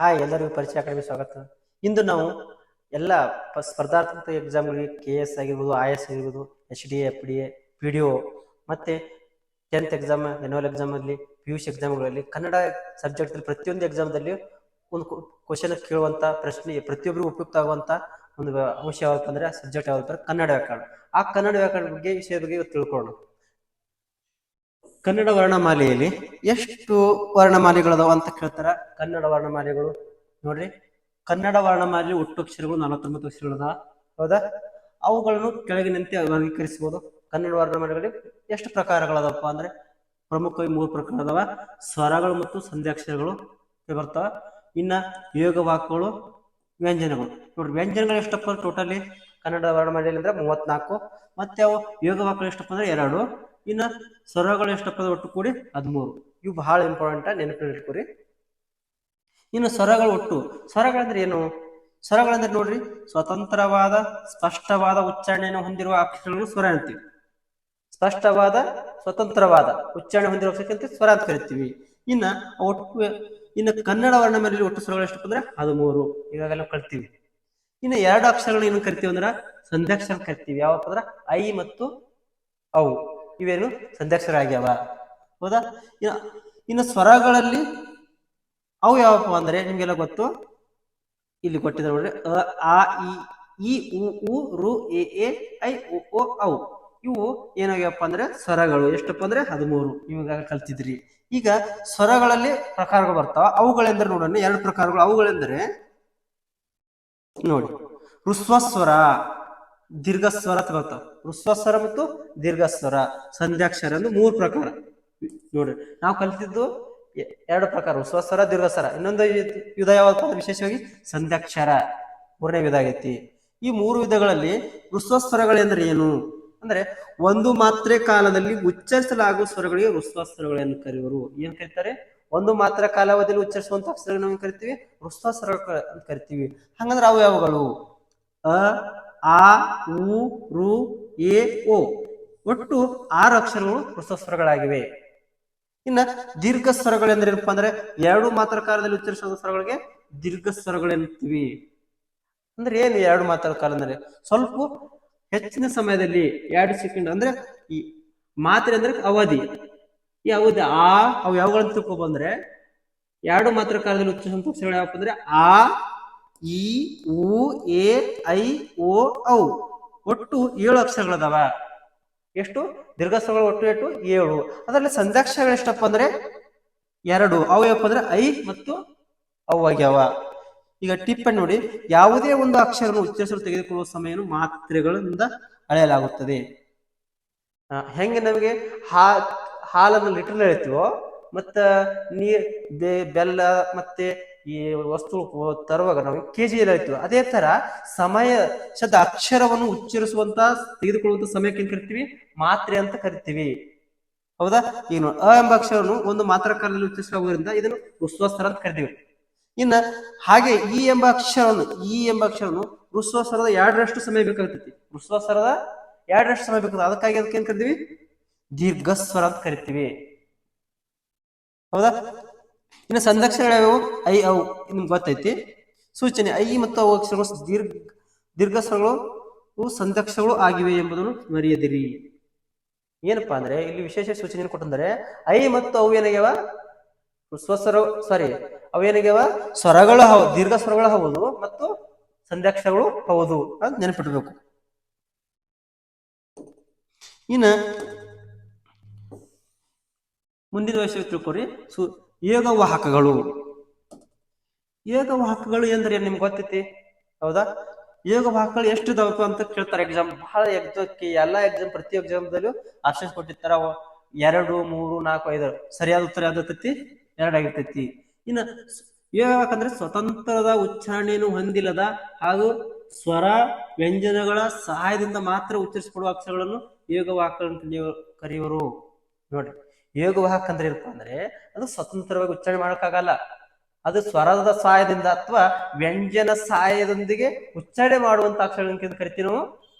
Hi, ಎಲ್ಲರಿಗೂ ಪರಿಚಯ academy ಸ್ವಾಗತ. ಇಂದು ನಾವು ಎಲ್ಲ ಸ್ಪರ್ಧಾತ್ಮಕ ಎಕ್ಸಾಮ್ಗಳಿಗೆ KS ಆಗಿರ್ಬೋದು, IS ಆಗಿರ್ಬೋದು, HDA, FDA, PDO ಮತ್ತೆ 10th ಎಕ್ಸಾಮ್, ಎನ್ಯುವಲ್ ಎಕ್ಸಾಮ್ ಅಲ್ಲಿ, PUC ಎಕ್ಸಾಮ್ಗಳಲ್ಲಿ ಕನ್ನಡ ಸಬ್ಜೆಕ್ಟ್ ಪ್ರತಿಯೊಂದು ಎಕ್ಸಾಮ್ದಲ್ಲಿ ಒಂದು ಕ್ವಶನ್ ಕೇಳುವಂತ ಪ್ರಶ್ನೆ ಪ್ರತಿಯೊಬ್ಬರಿಗೂ ಉಪಯುಕ್ತ ಆಗುವಂತ ಒಂದು ಅಂಶ ಯಾವಪ್ಪ ಅಂದ್ರೆ ಸಬ್ಜೆಕ್ಟ್ ಯಾವಪ್ಪ ಕನ್ನಡ ವ್ಯಾಕರಣ. ಆ ಕನ್ನಡ ವ್ಯಾಕರಣ ಬಗ್ಗೆ ವಿಷಯದ ಬಗ್ಗೆ ತಿಳ್ಕೊಳ್ಳೋಣ. ಕನ್ನಡ ವರ್ಣಮಾಲೆಯಲ್ಲಿ ಎಷ್ಟು ವರ್ಣಮಾಲೆಗಳದಾವ ಅಂತ ಕೇಳ್ತಾರ. ಕನ್ನಡ ವರ್ಣಮಾಲೆಗಳು ನೋಡ್ರಿ, ಕನ್ನಡ ವರ್ಣಮಾಲೆ ಒಟ್ಟು ಅಕ್ಷರಗಳು 49 ಅಕ್ಷರಗಳದಾವ. ಹೌದಾ? ಅವುಗಳನ್ನು ಕೆಳಗಿನಂತೆ ವರ್ಗೀಕರಿಸಬಹುದು. ಕನ್ನಡ ವರ್ಣಮಾಲೆಗಳಲ್ಲಿ ಎಷ್ಟು ಪ್ರಕಾರಗಳದಪ್ಪ ಅಂದ್ರೆ ಪ್ರಮುಖವಾಗಿ 3 ಪ್ರಕಾರ ಅದಾವ. ಸ್ವರಗಳು ಮತ್ತು ಸಂಧ್ಯಾಕ್ಷರಗಳು ಬರ್ತಾವ. ಇನ್ನ ಯೋಗವಾಕ್ಯಗಳು, ವ್ಯಂಜನಗಳು. ನೋಡ್ರಿ, ವ್ಯಂಜನಗಳು ಎಷ್ಟಪ್ಪ ಟೋಟಲಿ ಕನ್ನಡ ವರ್ಣಮಾಲೆಯಲ್ಲಿ ಅಂದ್ರೆ 34. ಮತ್ತೆ ಅವು ಯೋಗವಾಕ್ಯಗಳು ಎಷ್ಟಪ್ಪ ಅಂದ್ರೆ 2. ಇನ್ನ ಸ್ವರಗಳು ಎಷ್ಟಪ್ಪ ಅಂದ್ರೆ ಒಟ್ಟು ಕೂಡಿ 13. ಇವು ಬಹಳ ಇಂಪಾರ್ಟೆಂಟ್, ನೆನಪಿಟ್ಕೊರಿ. ಇನ್ನು ಸ್ವರಗಳಂದ್ರೆ ಏನು? ಸ್ವರಗಳಂದ್ರೆ ನೋಡ್ರಿ, ಸ್ವತಂತ್ರವಾದ ಸ್ಪಷ್ಟವಾದ ಉಚ್ಚಾರಣೆಯನ್ನು ಹೊಂದಿರುವ ಅಕ್ಷರಗಳು ಸ್ವರ ಅಂತೀವಿ. ಸ್ಪಷ್ಟವಾದ ಸ್ವತಂತ್ರವಾದ ಉಚ್ಚಾರಣೆ ಹೊಂದಿರುವ ಅಕ್ಷರಕ್ಕೆ ಸ್ವರ ಅಂತ ಕರಿತೀವಿ. ಇನ್ನು ಕನ್ನಡ ವರ್ಣಮಾಲೆಯಲ್ಲಿ ಒಟ್ಟು ಸ್ವರಗಳು ಎಷ್ಟಪ್ಪ ಅಂದ್ರೆ 13. ಈಗಾಗಲೇ ಕರಿತೀವಿ. ಇನ್ನು 2 ಅಕ್ಷರಗಳು ಏನು ಕರಿತೀವಿ ಅಂದ್ರೆ ಸಂಧ್ಯಾಕ್ಷರ ಕರಿತೀವಿ. ಯಾವಪ್ಪ ಅಂದ್ರೆ ಐ ಮತ್ತು ಔ. ಇವೇನು ಸಂಧ್ಯಾಕ್ಷರ ಆಗ್ಯಾವ. ಹೌದಾ? ಇನ್ನು ಸ್ವರಗಳಲ್ಲಿ ಅವು ಯಾವಪ್ಪ ಅಂದ್ರೆ ನಿಮ್ಗೆಲ್ಲ ಗೊತ್ತು, ಇಲ್ಲಿ ಕೊಟ್ಟಿದ್ದಾರೆ ನೋಡ್ರಿ. ಅ, ಆ, ಇ, ಉ, ರು, ಎ, ಐ, ಓ, ಔ. ಇವು ಏನಾಗ್ಯಪ್ಪ ಅಂದ್ರೆ ಸ್ವರಗಳು. ಎಷ್ಟಪ್ಪ ಅಂದ್ರೆ 13. ಇವಾಗ ಕಲ್ತಿದ್ರಿ. ಈಗ ಸ್ವರಗಳಲ್ಲಿ ಪ್ರಕಾರಗಳು ಬರ್ತಾವ. ಅವುಗಳೆಂದ್ರೆ ನೋಡೋಣ, 2 ಪ್ರಕಾರಗಳು. ಅವುಗಳೆಂದರೆ ನೋಡಿ, ಹೃಸ್ವಸ್ವರ, ದೀರ್ಘಸ್ವರ ಅಂತ ಬರ್ತಾವ. ಹೃಸ್ವಸ್ವರ ಮತ್ತು ದೀರ್ಘಸ್ವರ, ಸಂಧ್ಯಾಕ್ಷರ ಎಂದು 3 ಪ್ರಕಾರ. ನೋಡ್ರಿ, ನಾವು ಕಲಿತಿದ್ದು 2 ಪ್ರಕಾರ, ಹೃಸ್ವಸ್ವರ, ದೀರ್ಘಸ್ವರ. ಇನ್ನೊಂದು ವಿಧ ಯಾವಪ್ಪ ಅಂದ್ರೆ ವಿಶೇಷವಾಗಿ ಸಂಧ್ಯಾಕ್ಷರ 3ನೇ ವಿಧ ಆಗೈತಿ. ಈ 3 ವಿಧಗಳಲ್ಲಿ ಹೃಸ್ವಸ್ವರಗಳೆಂದ್ರೆ ಏನು ಅಂದ್ರೆ ಒಂದು ಮಾತ್ರೆ ಕಾಲದಲ್ಲಿ ಉಚ್ಚರಿಸಲಾಗುವ ಸ್ವರಗಳಿಗೆ ಹೃಸ್ವಸ್ವರಗಳೆಂದು ಕರೆಯುವರು. ಏನ್ ಕರೀತಾರೆ? ಒಂದು ಮಾತ್ರ ಕಾಲಾವಧಿಯಲ್ಲಿ ಉಚ್ಚರಿಸುವಂತ ಅಕ್ಷರಗಳನ್ನು ನಾವು ಕರಿತೀವಿ ಹೃಸ್ವಸ್ವರ ಅಂತ ಕರಿತೀವಿ. ಹಂಗಂದ್ರೆ ಅವು ಯಾವುಗಳು? ಅ, ಆ, ಉ, ರು, ಎ, ಓ. ಒಟ್ಟು 6 ಅಕ್ಷರಗಳು ಹೃಸ್ವಸ್ವರಗಳಾಗಿವೆ. ಇನ್ನ ದೀರ್ಘ ಸ್ವರಗಳೆಂದ್ರೆ ಏನಪ್ಪಾ ಅಂದ್ರೆ 2 ಮಾತ್ರ ಕಾಲದಲ್ಲಿ ಉಚ್ಚರಿಸುವ ಸ್ವರಗಳಿಗೆ ದೀರ್ಘ ಸ್ವರಗಳೆಂತೀವಿ. ಅಂದ್ರೆ ಏನು 2 ಮಾತ್ರ ಕಾಲ ಅಂದ್ರೆ? ಸ್ವಲ್ಪ ಹೆಚ್ಚಿನ ಸಮಯದಲ್ಲಿ 2 ಸೆಕೆಂಡ್ ಅಂದ್ರೆ ಈ ಮಾತ್ರೆ ಅಂದ್ರೆ ಅವಧಿ. ಈ ಅವಧಿ ಅವು ಯಾವುಗಳಂತ ತಿಳ್ಕೊಬಂದ್ರೆ 2 ಮಾತ್ರ ಕಾಲದಲ್ಲಿ ಉಚ್ಚರಿಸುವಂತ ಅಕ್ಷರಗಳು ಯಾವಪ್ಪ ಅಂದ್ರೆ ಆ, ಇ, ಉ, ಎ, ಐ, ಓ, ಔ. ಒಟ್ಟು 7 ಅಕ್ಷರಗಳದಾವ. ಎಷ್ಟು ದೀರ್ಘಸ್ವರಗಳು? ಒಟ್ಟು 7. ಅದರಲ್ಲಿ ಸಂಧ್ಯಾಕ್ಷರಗಳು ಎಷ್ಟಪ್ಪ ಅಂದ್ರೆ 2. ಅವು ಯಾವಪ್ಪ ಅಂದ್ರೆ ಐ ಮತ್ತು ಔ ಆಗ್ಯಾವ. ಈಗ ಟಿಪ್ಪಣಿ ನೋಡಿ, ಯಾವುದೇ ಒಂದು ಅಕ್ಷರವನ್ನು ಉಚ್ಚರಿಸಲು ತೆಗೆದುಕೊಳ್ಳುವ ಸಮಯವನ್ನು ಮಾತ್ರೆಗಳಿಂದ ಅಳೆಯಲಾಗುತ್ತದೆ. ಹೆಂಗೆ ನಮಗೆ ಹಾಲನ್ನು ಲೀಟರ್ ಹೇಳ್ತೀವೋ, ಮತ್ತ ನೀರ್ ಬೆಲ್ಲ ಮತ್ತೆ ಈ ವಸ್ತು ತರುವಾಗ ನಾವು KG ಹೇಳ್ತೀವಿ. ಅದೇ ತರ ಸಮಯದ ಅಕ್ಷರವನ್ನು ಉಚ್ಚರಿಸುವಂತ ತೆಗೆದುಕೊಳ್ಳುವಂತ ಸಮಯಕ್ಕೆ ಏನ್ ಕರಿತೀವಿ? ಮಾತ್ರೆ ಅಂತ ಕರಿತೀವಿ. ಹೌದಾ? ಏನು ಅ ಎಂಬ ಅಕ್ಷರವನ್ನು ಒಂದು ಮಾತ್ರ ಕಾಲದಲ್ಲಿ ಉಚ್ಚರಿಸಲಾಗುವುದರಿಂದ ಇದನ್ನು ಹೃಸ್ವಸ್ವರ ಅಂತ ಕರಿತೀವಿ. ಇನ್ನ ಹಾಗೆ ಈ ಎಂಬ ಅಕ್ಷರವನ್ನು ಹೃಸ್ವಸ್ವರದ 2ರಷ್ಟು ಸಮಯ ಬೇಕಾಗ್ತೈತಿ. ಹೃಸ್ವಸ್ವರದ 2ರಷ್ಟು ಸಮಯ ಬೇಕಾಗ್ತದೆ. ಅದಕ್ಕಾಗಿ ಅದಕ್ಕೆ ಏನ್ ಕರಿತೀವಿ? ದೀರ್ಘಸ್ವರ ಅಂತ ಕರಿತೀವಿ. ಹೌದಾ? ಇನ್ನು ಸಂಧ್ಯಾಕ್ಷರಗಳು ಯಾವ್ಯಾವು? ಐ, ಔ. ನಿಮ್ಗೆ ಗೊತ್ತೈತಿ. ಸೂಚನೆ: ಐ ಮತ್ತು ಔ ಅಕ್ಷರಗಳು ದೀರ್ಘಸ್ವರಗಳು ಸಂಧ್ಯಾಕ್ಷರಗಳು ಆಗಿವೆ ಎಂಬುದನ್ನು ಮರೆಯದಿರಿ. ಏನಪ್ಪಾ ಅಂದ್ರೆ ಇಲ್ಲಿ ವಿಶೇಷ ಸೂಚನೆ ಕೊಟ್ಟಂದ್ರೆ ಐ ಮತ್ತು ಅವು ಏನಾಗ್ಯಾವ? ಅವೇನಾಗ್ಯಾವ? ಸ್ವರಗಳು ಹೌದು, ದೀರ್ಘ ಸ್ವರಗಳು ಹೌದು ಮತ್ತು ಸಂಧ್ಯಾಕ್ಷರಗಳು ಹೌದು ಅಂತ ನೆನಪಿಡ್ಬೇಕು. ಇನ್ನ ಮುಂದಿನ ವಿಷಯ ತಿಳ್ಕೊರಿ. ಯೋಗವಾಹಕಗಳು. ಯೋಗವಾಹಕಗಳು ಎಂದ್ರೆ ನಿಮ್ಗೆ ಗೊತ್ತೈತಿ. ಹೌದಾ? ಯೋಗವಾಹಕಗಳು ಎಷ್ಟು ಇದಾವಪ್ಪ ಅಂತ ಕೇಳ್ತಾರೆ ಎಕ್ಸಾಮ್. ಬಹಳ ಎಲ್ಲಾ ಎಕ್ಸಾಮ್, ಪ್ರತಿ ಎಕ್ಸಾಮ್ದಲ್ಲೂ ಆಪ್ಷನ್ಸ್ ಕೊಟ್ಟಿರ್ತಾರ. 2, 3, 4, 5. ಸರಿಯಾದ ಉತ್ತರ ಯಾವ್ದೈತಿ? 2 ಆಗಿರ್ತೈತಿ. ಇನ್ನ ಯೋಗವಾಹಕ ಸ್ವತಂತ್ರದ ಉಚ್ಚಾರಣೆಯನ್ನು ಹೊಂದಿಲ್ಲದ ಹಾಗೂ ಸ್ವರ ವ್ಯಂಜನಗಳ ಸಹಾಯದಿಂದ ಮಾತ್ರ ಉಚ್ಚರಿಸಿಕೊಡುವ ಅಕ್ಷರಗಳನ್ನು ಯೋಗವಾಹಕಗಳನ್ನು ಕರೆಯುವರು. ನೋಡ್ರಿ, ಯೋಗವಾಹಕ ಅಂದ್ರೆ ಏನಪ್ಪಾ ಅಂದ್ರೆ ಅದು ಸ್ವತಂತ್ರವಾಗಿ ಉಚ್ಚಾರಣೆ ಮಾಡೋಕ್ಕಾಗಲ್ಲ. ಅದು ಸ್ವರದ ಸಹಾಯದಿಂದ ಅಥವಾ ವ್ಯಂಜನ ಸಹಾಯದೊಂದಿಗೆ ಉಚ್ಚಾರಣೆ ಮಾಡುವಂತ ಅಕ್ಷರಗಳನ್ನು ಕರಿತೀವಿ ನಾವು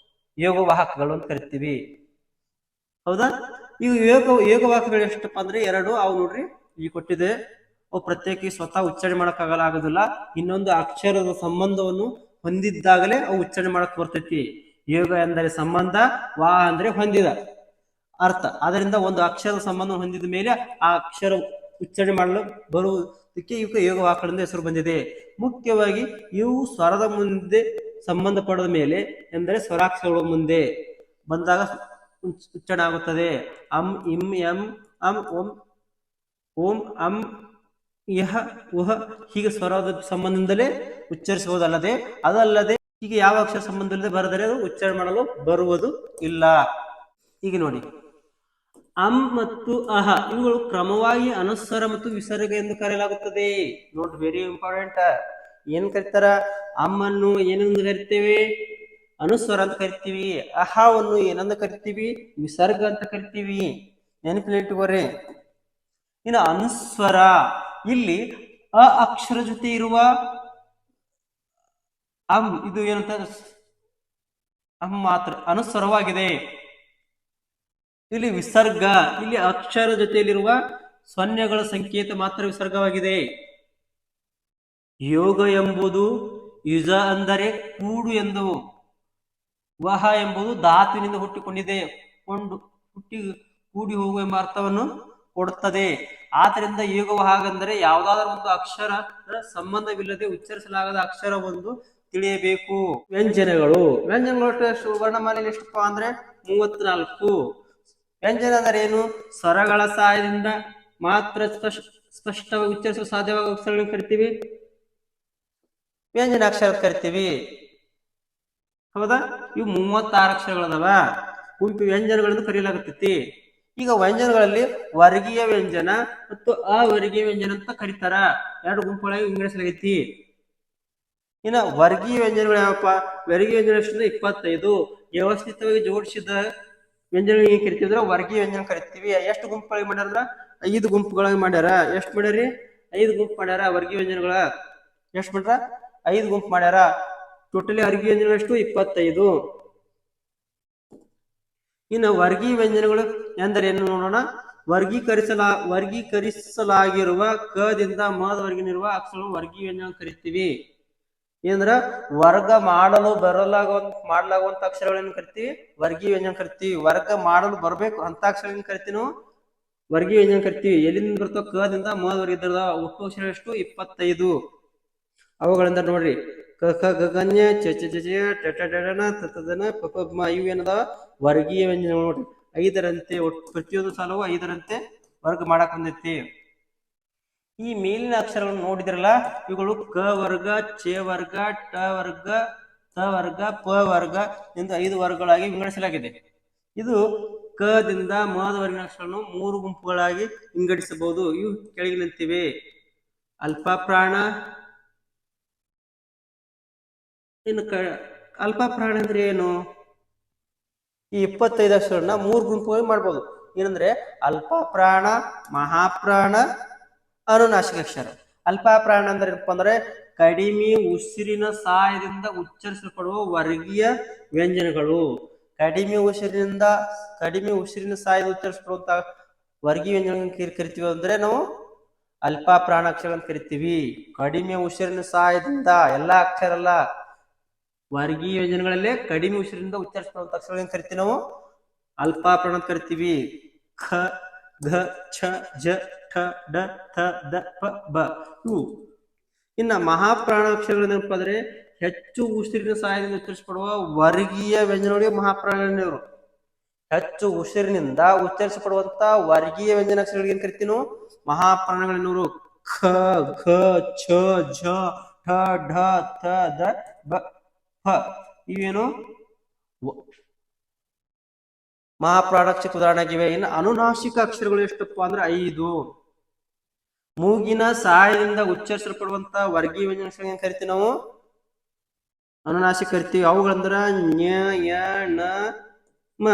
ಯೋಗವಾಹಕಗಳು ಅಂತ ಕರಿತೀವಿ. ಹೌದಾ? ಈಗ ಯೋಗವಾಹಕಗಳು ಎಷ್ಟಪ್ಪ ಅಂದ್ರೆ 2. ಅವು ನೋಡ್ರಿ, ಈ ಕೊಟ್ಟಿದೆ. ಅವು ಪ್ರತ್ಯೇಕ ಸ್ವತಃ ಉಚ್ಚಾರಣೆ ಮಾಡಕ್ಕಾಗಲ್ಲ, ಆಗೋದಿಲ್ಲ. ಇನ್ನೊಂದು ಅಕ್ಷರದ ಸಂಬಂಧವನ್ನು ಹೊಂದಿದ್ದಾಗಲೇ ಅವು ಉಚ್ಚಾರಣೆ ಮಾಡಕ್ ಬರ್ತೈತಿ. ಯೋಗ ಎಂದರೆ ಸಂಬಂಧ, ವಾ ಅಂದ್ರೆ ಹೊಂದಿದ ಅರ್ಥ. ಅದರಿಂದ ಒಂದು ಅಕ್ಷರದ ಸಂಬಂಧ ಹೊಂದಿದ ಮೇಲೆ ಆ ಅಕ್ಷರ ಉಚ್ಚಾರಣೆ ಮಾಡಲು ಬರುವುದಕ್ಕೆ ಇವಕ್ಕೆ ಯೋಗ ವಾಕ್ಯಗಳಿಂದ ಹೆಸರು ಬಂದಿದೆ. ಮುಖ್ಯವಾಗಿ ಇವು ಸ್ವರದ ಮುಂದೆ ಸಂಬಂಧ ಪಡೆದ ಮೇಲೆ ಎಂದರೆ ಸ್ವರಾಕ್ಷರಗಳ ಮುಂದೆ ಬಂದಾಗ ಉಚ್ಚಾರಣೆ ಆಗುತ್ತದೆ. ಅಂ, ಇಂ, ಎಂ, ಅಂ, ಓಂ, ಓಂ, ಅಂ, ಯಹ, ಉಹ ಹೀಗೆ ಸ್ವರದ ಸಂಬಂಧದಿಂದಲೇ ಉಚ್ಚರಿಸಬಹುದಲ್ಲದೆ ಅದಲ್ಲದೆ ಹೀಗೆ ಯಾವ ಅಕ್ಷರ ಸಂಬಂಧವಿಲ್ಲದೆ ಬರೆದರೆ ಅದು ಉಚ್ಚಾರಣೆ ಮಾಡಲು ಬರುವುದು ಇಲ್ಲ. ಈಗ ನೋಡಿ, ಅಂ ಮತ್ತು ಅಹ ಇವುಗಳು ಕ್ರಮವಾಗಿ ಅನುಸ್ವರ ಮತ್ತು ವಿಸರ್ಗ ಎಂದು ಕರೆಯಲಾಗುತ್ತದೆ. Note very important. ಏನ್ ಕರಿತಾರ? ಅಮ್ಮನ್ನು ಏನೆಂದು ಕರಿತೇವೆ? ಅನುಸ್ವರ ಅಂತ ಕರಿತೀವಿ. ಅಹವನ್ನು ಏನಂತ ಕರಿತೀವಿ? ವಿಸರ್ಗ ಅಂತ ಕರಿತೀವಿ. ನೆನಪಿಟ್ಕೋರಿ. ಇನ್ನು ಅನುಸ್ವರ, ಇಲ್ಲಿ ಅ ಅಕ್ಷರ ಜೊತೆ ಇರುವ ಅಂ ಇದು ಏನಂತ ಅಂ ಮಾತ್ರ ಅನುಸ್ವರವಾಗಿದೆ. ಇಲ್ಲಿ ವಿಸರ್ಗ, ಇಲ್ಲಿ ಅಕ್ಷರ ಜೊತೆಯಲ್ಲಿರುವ ಸೊನ್ನೆಗಳ ಸಂಕೇತ ಮಾತ್ರ ವಿಸರ್ಗವಾಗಿದೆ. ಯೋಗ ಎಂಬುದು ಯುಜ ಅಂದರೆ ಕೂಡು ಎಂದು, ವಹ ಎಂಬುದು ಧಾತುವಿನಿಂದ ಹುಟ್ಟಿಕೊಂಡಿದೆ, ಕೂಡಿ ಹೋಗುವ ಎಂಬ ಅರ್ಥವನ್ನು ಕೊಡುತ್ತದೆ. ಆದ್ದರಿಂದ ಯೋಗವ ಹಾಗಂದರೆ ಯಾವುದಾದರೂ ಒಂದು ಅಕ್ಷರ ಸಂಬಂಧವಿಲ್ಲದೆ ಉಚ್ಚರಿಸಲಾಗದ ಅಕ್ಷರ ಒಂದು ತಿಳಿಯಬೇಕು. ವ್ಯಂಜನಗಳು, ವ್ಯಂಜನಗಳು ವರ್ಣಮಾಲೆಯಲ್ಲಿ ಎಷ್ಟಪ್ಪ ಅಂದ್ರೆ 34. ವ್ಯಂಜನ ಅಂದರೆ ಏನು? ಸ್ವರಗಳ ಸಹಾಯದಿಂದ ಮಾತ್ರ ಸ್ಪಷ್ಟವಾಗಿ ಉಚ್ಚರಿಸಲು ಸಾಧ್ಯವಾಗುವ ಅಕ್ಷರಗಳನ್ನು ಕರಿತೀವಿ ವ್ಯಂಜನ ಅಕ್ಷರ ಕರಿತೀವಿ. ಹೌದಾ? ಇವು 36 ಅಕ್ಷರಗಳದಾವ. ಗುಂಪು ವ್ಯಂಜನಗಳನ್ನು ಕರೆಯಲಾಗುತ್ತೈತಿ. ಈಗ ವ್ಯಂಜನಗಳಲ್ಲಿ ವರ್ಗೀಯ ವ್ಯಂಜನ ಮತ್ತು ಅವರ್ಗೀಯ ವ್ಯಂಜನ ಅಂತ ಕರೀತಾರ. 2 ಗುಂಪುಗಳಾಗಿ ವಿಂಗಡಿಸಲಾಗೈತಿ. ಇನ್ನು ವರ್ಗೀಯ ವ್ಯಂಜನಗಳು ಯಾವಪ್ಪ? ವರ್ಗೀಯ ವ್ಯಂಜನ 25. ವ್ಯವಸ್ಥಿತವಾಗಿ ಜೋಡಿಸಿದ ವ್ಯಂಜನ ಏನ್ ಕರಿತೀವಿ ಅಂದ್ರೆ ವರ್ಗೀಯ ವ್ಯಂಜನ ಕರಿತೀವಿ. ಎಷ್ಟು ಗುಂಪುಗಳಾಗಿ ಮಾಡ್ಯಾರ? 5 ಗುಂಪುಗಳಾಗಿ ಮಾಡ್ಯಾರ. ಎಷ್ಟು ಮಾಡ್ಯಾರಿ? 5 ಗುಂಪು ಮಾಡ್ಯಾರ. ವರ್ಗೀಯ ವ್ಯಂಜನಗಳ ಎಷ್ಟು ಮಾಡ್ಯಾರ? 5 ಗುಂಪು ಮಾಡ್ಯಾರ. ಟೋಟಲಿ ವರ್ಗೀಯ ವ್ಯಂಜನಗಳು ಎಷ್ಟು? 25. ಇನ್ನು ವರ್ಗೀಯ ವ್ಯಂಜನಗಳು ಎಂದರೇನು ನೋಡೋಣ. ವರ್ಗೀಕರಿಸಲಾಗಿರುವ ಕದಿಂದ ಮದವರೆಗಿನಿರುವ ಅಕ್ಷರಗಳನ್ನು ವರ್ಗೀಯ ವ್ಯಂಜನ ಕರಿತೀವಿ. ಏನಂದ್ರ ವರ್ಗ ಮಾಡಲು ಮಾಡಲಾಗುವಂತ ಅಕ್ಷರಗಳನ್ನು ಕರಿತೀವಿ ವರ್ಗೀಯ ವ್ಯಂಜನ ಕರಿತೀವಿ. ವರ್ಗ ಮಾಡಲು ಬರಬೇಕು ಅಂತ ಅಕ್ಷರಗಳನ್ನು ಕರಿತೀವಿ ನಾವು ವರ್ಗೀಯ ವ್ಯಂಜನ ಕರಿತೀವಿ. ಎಲ್ಲಿಂದ ಬರ್ತವೆ? ಕದಿಂದ ಮದವರೆಗೆ ಇದ್ರದ ಒಟ್ಟು ಅಕ್ಷರ ಎಷ್ಟು? 25. ಅವುಗಳಿಂದ ನೋಡ್ರಿ, ಕ ಖ ಗ ಘ ಞ ಚ ಛ ಛ ಛ ಟ ಟ ಡ ಢ ಣ ತ ತ ದ ನ ಪ ಪ ಮ ಇವು ಏನದ ವರ್ಗೀಯ ವ್ಯಂಜನ. ನೋಡ್ರಿ, 5ರಂತೆ ಒಟ್ಟು ಪ್ರತಿಯೊಂದು ಸಾಲವು 5ರಂತೆ ವರ್ಗ ಮಾಡಕ್ ಬಂದೈತಿ. ಈ ಮೇಲಿನ ಅಕ್ಷರಗಳನ್ನು ನೋಡಿದ್ರಲ್ಲ, ಇವುಗಳು ಕ ವರ್ಗ, ಚ ವರ್ಗ, ಟ ವರ್ಗ, ತ ವರ್ಗ, ಪ ವರ್ಗ ಎಂದು 5 ವರ್ಗಗಳಾಗಿ ವಿಂಗಡಿಸಲಾಗಿದೆ. ಇದು ಕದಿಂದ ಮದವರೆಗಿನ ಅಕ್ಷರಗಳನ್ನು 3 ಗುಂಪುಗಳಾಗಿ ವಿಂಗಡಿಸಬಹುದು. ಇವು ಕೆಳಗಿನಂತಿವೆ. ಅಲ್ಪ ಪ್ರಾಣ. ಇನ್ನು ಅಲ್ಪ ಪ್ರಾಣ ಅಂದ್ರೆ ಏನು? ಈ 25 ಅಕ್ಷರಗಳನ್ನ 3 ಗುಂಪುಗಳಾಗಿ ಮಾಡ್ಬೋದು. ಏನಂದ್ರೆ ಅಲ್ಪ ಪ್ರಾಣ, ಮಹಾಪ್ರಾಣ, ಅನುನಾಸಿಕ ಅಕ್ಷರ. ಅಲ್ಪ ಪ್ರಾಣ ಅಂದ್ರೆ ಏನಪ್ಪ ಅಂದ್ರೆ ಕಡಿಮೆ ಉಸಿರಿನ ಸಹಾಯದಿಂದ ಉಚ್ಚರಿಸಲ್ಪಡುವ ವರ್ಗೀಯ ವ್ಯಂಜನಗಳು. ಕಡಿಮೆ ಉಸಿರಿನ ಸಹಾಯದಿಂದ ಉಚ್ಚರಿಸಲ್ಪಡುವಂತ ವರ್ಗೀಯ ವ್ಯಂಜನ ಕರಿತೀವಿ ಅಂದ್ರೆ ನಾವು ಅಲ್ಪ ಪ್ರಾಣ ಅಕ್ಷರ ಅಂತ ಕರಿತೀವಿ. ಕಡಿಮೆ ಉಸಿರಿನ ಸಹಾಯದಿಂದ, ಎಲ್ಲಾ ಅಕ್ಷರ ಅಲ್ಲ, ವರ್ಗೀಯ ವ್ಯಂಜನಗಳಲ್ಲೇ ಕಡಿಮೆ ಉಸಿರಿನಿಂದ ಉಚ್ಚರಿಸಲ್ಪಡುವಂತ ಅಕ್ಷರಗಳನ್ನು ಕರಿತೀವಿ ನಾವು ಅಲ್ಪ ಪ್ರಾಣ ಅಂತ ಕರಿತೀವಿ. ಖ, ಘ, ಛ, ಜ, ಠ, ಡ, ಥ, ದ, ಪ, ಬ ಇವು. ಇನ್ನ ಮಹಾಪ್ರಾಣ ಅಕ್ಷರಗಳೇನಪ್ಪ ಅಂದ್ರೆ ಹೆಚ್ಚು ಉಸಿರಿನ ಸಹಾಯದಿಂದ ಉಚ್ಚರಿಸಲ್ಪಡುವ ವರ್ಗೀಯ ವ್ಯಂಜನಗಳಿಗೆ ಮಹಾಪ್ರಾಣರು. ಹೆಚ್ಚು ಉಸಿರಿನಿಂದ ಉಚ್ಚರಿಸಲ್ಪಡುವಂತ ವರ್ಗೀಯ ವ್ಯಂಜನ ಅಕ್ಷರಗಳಿಗೆ ಏನ್ ಕರಿತೀವಿ ನಾವು? ಮಹಾಪ್ರಾಣಗಳೆನ್ನೋರು. ಖ, ಘ, ಛ, ಝ, ಠ, ಢ, ಥ, ದ, ಬ, ಪ ಇವೇನು ಮಹಾಪ್ರಾಣಾಕ್ಷರಕ್ಕೆ ಉದಾಹರಣೆಯಾಗಿವೆ. ಇನ್ನು ಅನುನಾಸಿಕ ಅಕ್ಷರಗಳು ಎಷ್ಟಪ್ಪ ಅಂದ್ರೆ 5. ಮೂಗಿನ ಸಹಾಯದಿಂದ ಉಚ್ಚರಿಸಲ್ಪಡುವಂತ ವರ್ಗೀಯ ವ್ಯಂಜನ ಏನ್ ಕರಿತೀವಿ ನಾವು? ಅನುನಾಸಿಕ ಕರಿತೀವಿ. ಅವುಗಳಂದ್ರ ಞ, ಯ, ಣ, ಮ.